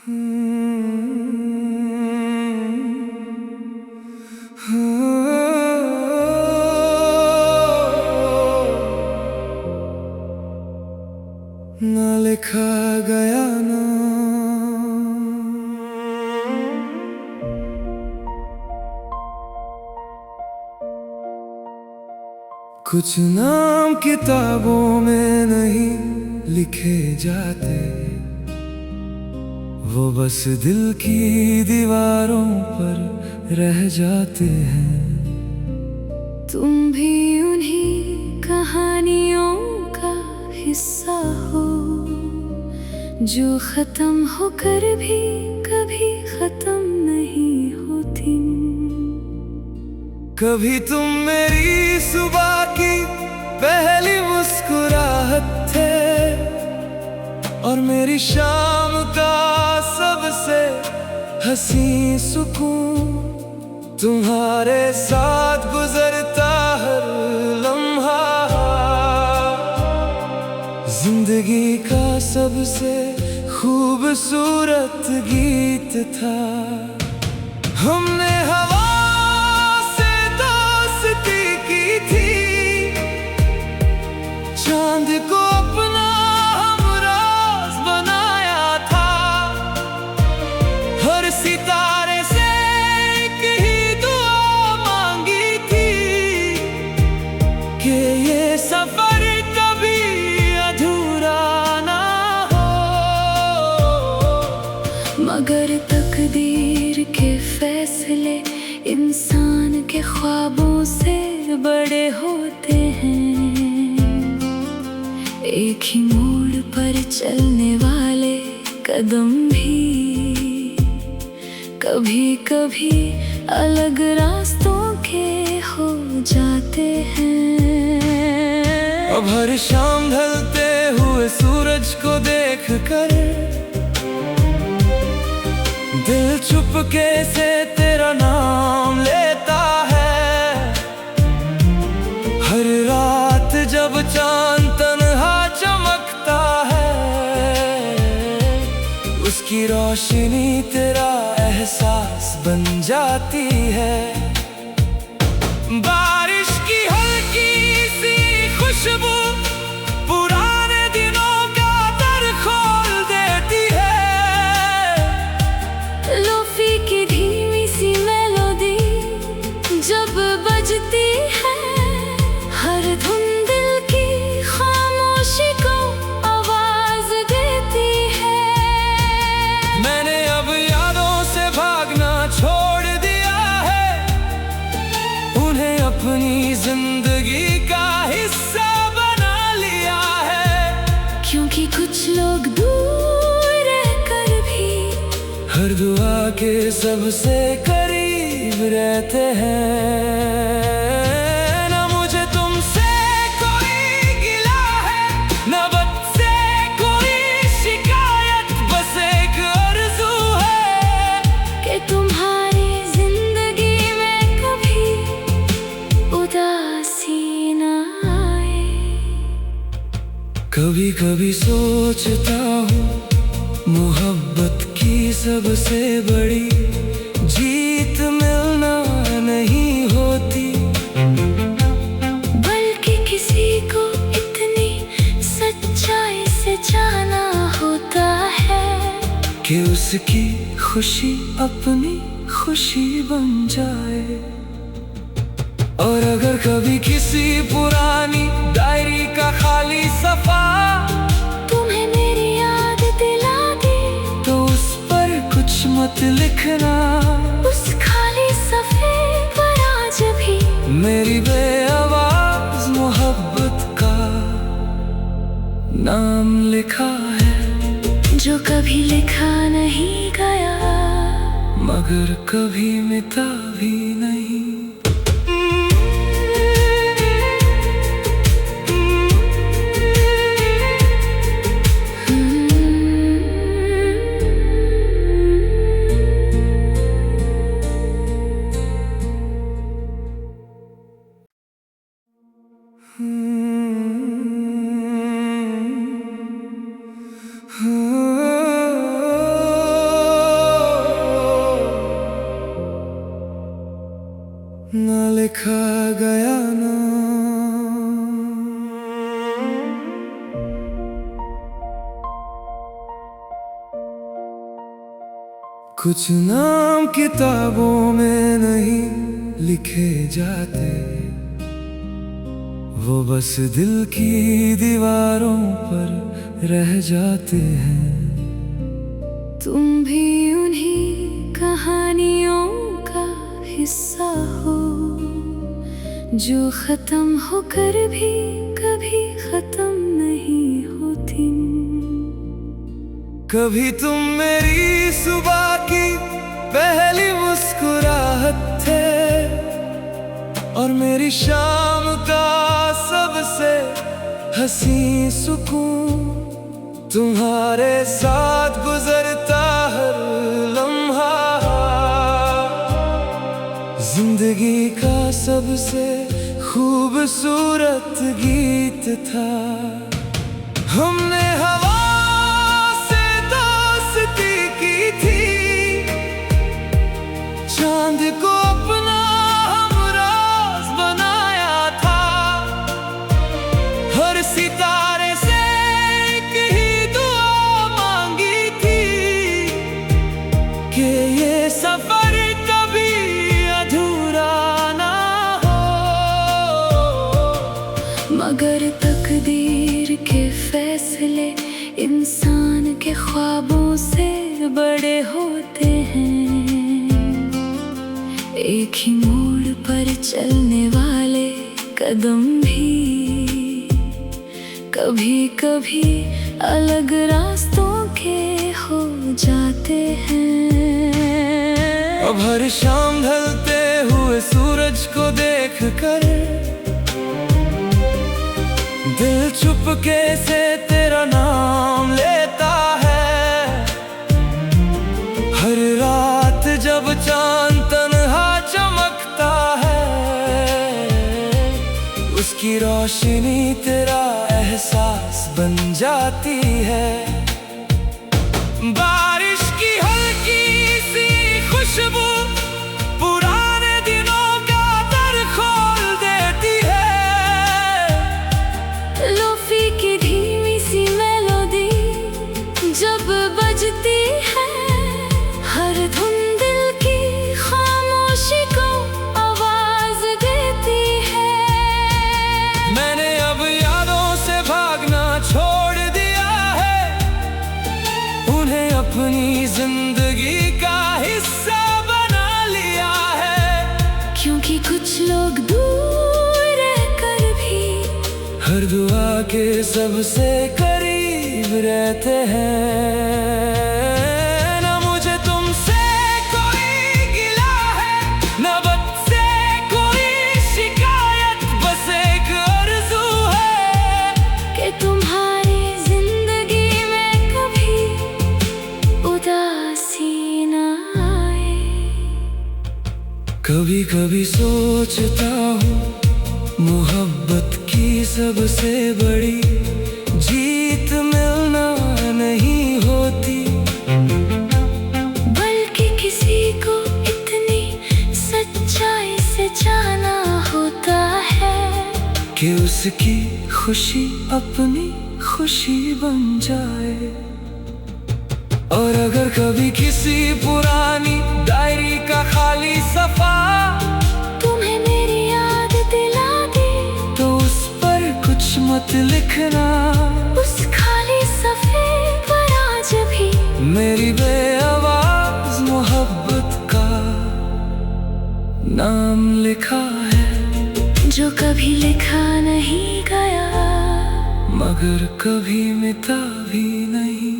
ना लिखा गया ना कुछ नाम किताबों में नहीं लिखे जाते, वो बस दिल की दीवारों पर रह जाते हैं। तुम भी उन्हीं कहानियों का हिस्सा हो जो खत्म होकर भी कभी खत्म नहीं होती। कभी तुम मेरी सुबह की पहली मुस्कुराहट थे और मेरी शाम का सबसे हंसी सुकून। तुम्हारे साथ गुजरता हर लम्हा जिंदगी का सबसे खूबसूरत गीत था। हमने हवा से दोस्ती की थी, चांद को अपना हमराज बनाया था। हर सितारे से एक ही दुआ मांगी थी कि ये सफर कभी अधूरा ना हो। मगर तकदीर के फैसले इंसान के ख्वाबों से बड़े होते हैं। एक ही मोड़ पर चलने वाले कदम भी कभी कभी अलग रास्तों के हो जाते हैं। अब हर शाम ढलते हुए सूरज को देखकर दिल चुपके से तेरा नाम लेता है। हर रात जब चांद तन्हा चमकता है, उसकी रोशनी तेरा एहसास बन जाती है। बारिश की हल्की सी खुशबू पुराने दिनों का दर खोल देती है। लोफी की धीमी सी मेलोडी जब बजती है, हर धुन दिल की खामोशी को आवाज देती है। मैंने अब यादों से भागना छोड़ दिया है, उन्हें अपनी जिंदगी का हिस्सा बना लिया है। क्योंकि कुछ लोग दूर रहकर भी हर दुआ के सबसे करीब रहते हैं। ना मुझे तुमसे कोई गिला है, ना बद से कोई शिकायत, बस एक आरज़ू है कि तुम्हारी जिंदगी में कभी उदासी न आए। कभी कभी सोचता हूँ मोहब्बत की सबसे बड़ी जीत मिलना नहीं होती, बल्कि किसी को इतनी सच्चाई से जाना होता है कि उसकी खुशी अपनी खुशी बन जाए। और अगर कभी किसी पुरानी डायरी का खाली सफा तुम्हें मेरी याद दिला दे, तो उस पर कुछ मत लिखना। उस खाली सफ़े पर आज भी मेरी बेआवाज मोहब्बत का नाम लिखा है, जो कभी लिखा नहीं गया मगर कभी मिटा भी नहीं। कुछ नाम किताबों में नहीं लिखे जाते, वो बस दिल की दीवारों पर रह जाते हैं। तुम भी उन्हीं कहानियों का हिस्सा हो, जो खत्म होकर भी कभी खत्म नहीं होती। कभी तुम मेरी सुबह की पहली मुस्कुराहट थे, और मेरी शाम का सबसे हंसी सुकून। तुम्हारे साथ गुजरता हर लम्हा जिंदगी का सबसे खूबसूरत गीत था। हमने हवा से दोस्ती की थी, चांद को अपना हमराज बनाया था। हर सितारे से एक ही दुआ मांगी थी, कि ये सफर कभी अधूरा ना हो। मगर तकदीर के फैसले इंसान के ख्वाबों से बड़े होते हैं। एक ही मोड़ पर चलने वाले कदम भी कभी कभी अलग रास्तों के हो जाते हैं। अब हर शाम ढलते हुए सूरज को देखकर दिल चुपके से तेरा नाम लेता है। हर रात जब चांद तन्हा चमकता है, उसकी रोशनी तेरा एहसास बन जाती है। बारिश की हल्की सी खुशबू पुराने दिनों का दर खोल देती है। लोफी की धीमी सी मेलोडी जब बजती है, हर धुन दिल की खामोशी को आवाज देती है। मैंने अब यादों से भागना छोड़ दिया है, उन्हें अपनी जिंदगी का हिस्सा बना लिया है। क्योंकि कुछ लोग दूर रहकर भी हर दुआ के सबसे करीब रहते हैं। ना मुझे तुमसे कोई गिला है, ना बद से कोई शिकायत, बस एक आरज़ू है कि तुम्हारी जिंदगी में कभी उदासी न आए। कभी कभी सोचता हूँ, मोहब्बत की सबसे बड़ी जीत मिलना नहीं होती, बल्कि किसी को इतनी सच्चाई से जाना होता है, कि उसकी खुशी अपनी खुशी बन जाए। और अगर कभी किसी पुरानी डायरी का खाली सफा तुम्हें मेरी याद दिला दे, तो उस पर कुछ मत लिखना। उस खाली सफ़े पर आज भी मेरी बेआवाज मोहब्बत का नाम लिखा है, जो कभी लिखा नहीं गया, मगर कभी मिटा भी नहीं।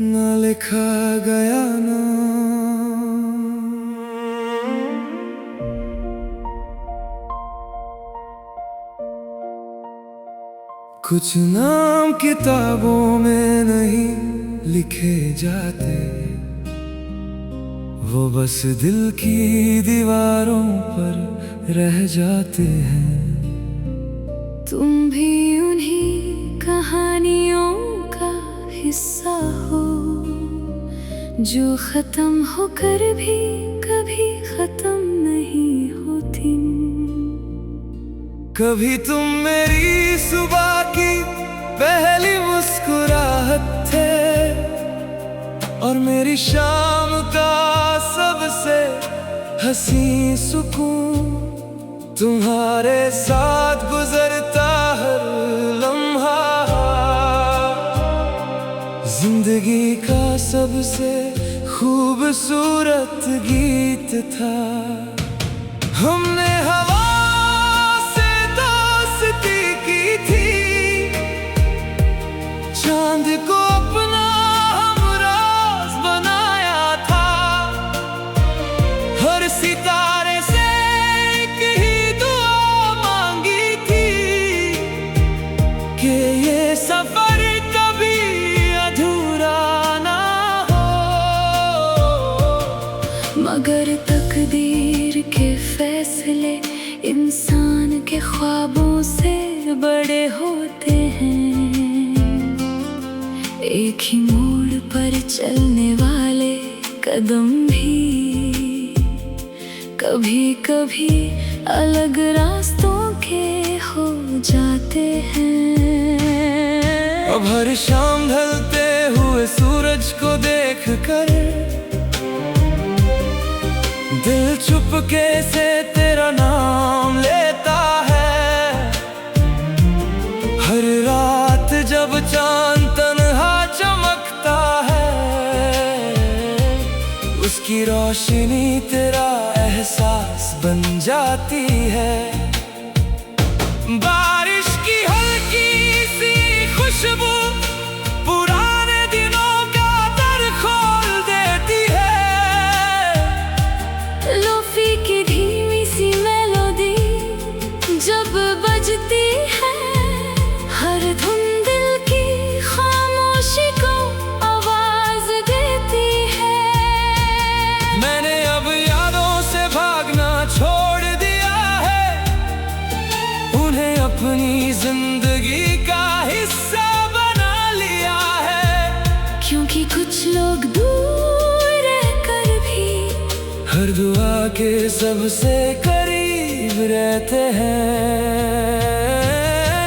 ना लिखा गया ना, कुछ नाम किताबों में नहीं लिखे जाते, वो बस दिल की दीवारों पर रह जाते हैं। तुम भी उन्हीं कहानियों का हिस्सा हो जो खत्म होकर भी कभी खत्म नहीं होती। कभी तुम मेरी सुबह की पहली मुस्कुराहट थे और मेरी शाम का सबसे हंसी सुकून। तुम्हारे साथ गुजरता हर लम्हा जिंदगी का सबसे खूबसूरत गीत था। हमने हवा से दोस्ती की थी, चांद को अपना हमराज बनाया था। हर सितारे से एक ही दुआ मांगी थी कि ये सफर कभी अधूरा ना हो। मगर तकदीर के फैसले इंसान के ख्वाबों से बड़े होते हैं। एक ही मोड़ पर चलने वाले कदम भी कभी कभी अलग रास्तों के हो जाते हैं। अब हर शाम ढलते हुए सूरज को देखकर दिल चुपके से तेरा नाम लेता है। हर रात जब चांद तन्हा चमकता है, उसकी रोशनी तेरा एहसास बन जाती है। बारिश की हल्की सी खुशबू पुराने दिनों का दर खोल देती है। लोफी की धीमी सी मेलोडी जब बजती है, हर धुन दिल की खामोशी को आवाज देती है। मैंने अब यादों से भागना छोड़ दिया है, उन्हें अपनी जिंदगी का हिस्सा बना लिया है। क्योंकि कुछ लोग दूर रहकर भी हर दुआ के सबसे करीब रहते हैं।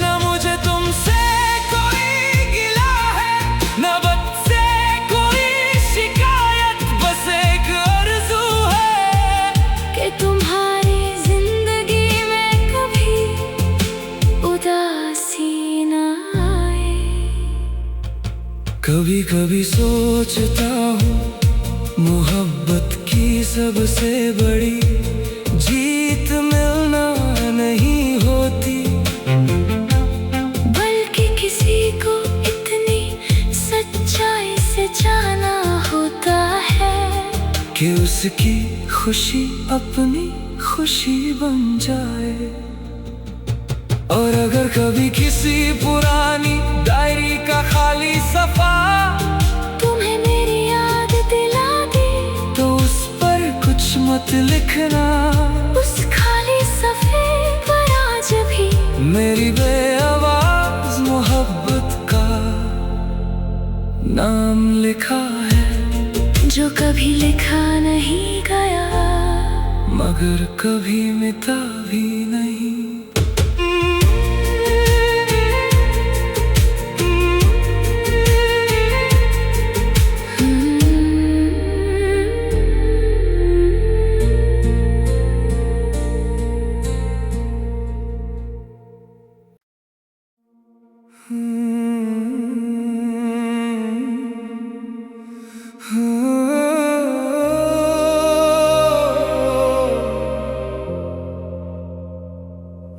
ना मुझे तुमसे कोई गिला है, ना बद से कोई शिकायत, बस एक आरज़ू है कि तुम्हारी जिंदगी में कभी उदासी ना आए। कभी कभी सोचता हूँ मोहब्बत की सबसे बड़ी जीत मिलना नहीं होती, बल्कि किसी को इतनी सच्चाई से जाना होता है कि उसकी खुशी अपनी खुशी बन जाए। और अगर कभी किसी पुरानी डायरी का खाली सफा तुम्हें मेरी याद दिला दे, तो उस पर कुछ मत लिखना। उस खाली सफ़े पर आज भी मेरी बेआवाज मोहब्बत का नाम लिखा है, जो कभी लिखा नहीं गया मगर कभी मिटा भी नहीं।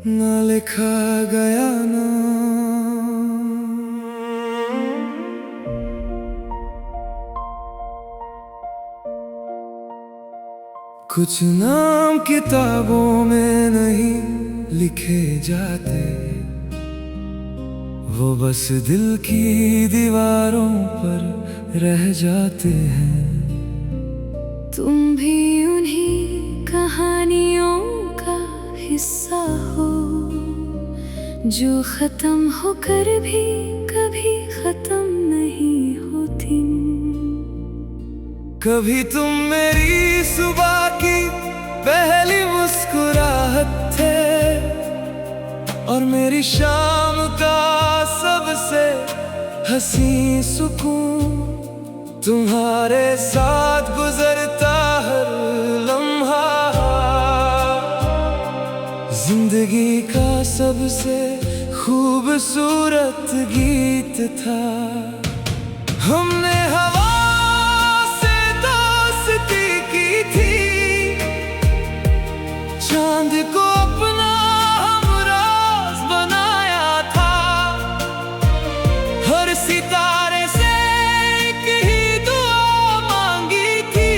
ना लिखा गया ना कुछ नाम किताबों में नहीं लिखे जाते, वो बस दिल की दीवारों पर रह जाते हैं। तुम भी उन्हीं कहानियों का हिस्सा हो जो खत्म होकर भी कभी खत्म नहीं होती। कभी तुम मेरी सुबह की पहली मुस्कुराहट थे और मेरी शाम का सबसे हंसी सुकून। तुम्हारे साथ गुजरता हर लम्हा जिंदगी का सबसे खूबसूरत गीत था। हमने हवा से दोस्ती की थी, चांद को अपना हमराज बनाया था। हर सितारे से एक ही दुआ मांगी थी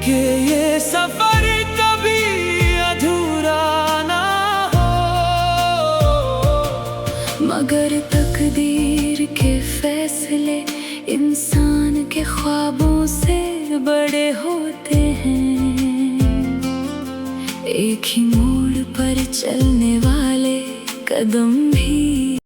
कि ये सफर कभी अधूरा ना हो। मगर तकदीर के फैसले इंसान के ख्वाबों से बड़े होते हैं। एक ही मोड़ पर चलने वाले कदम भी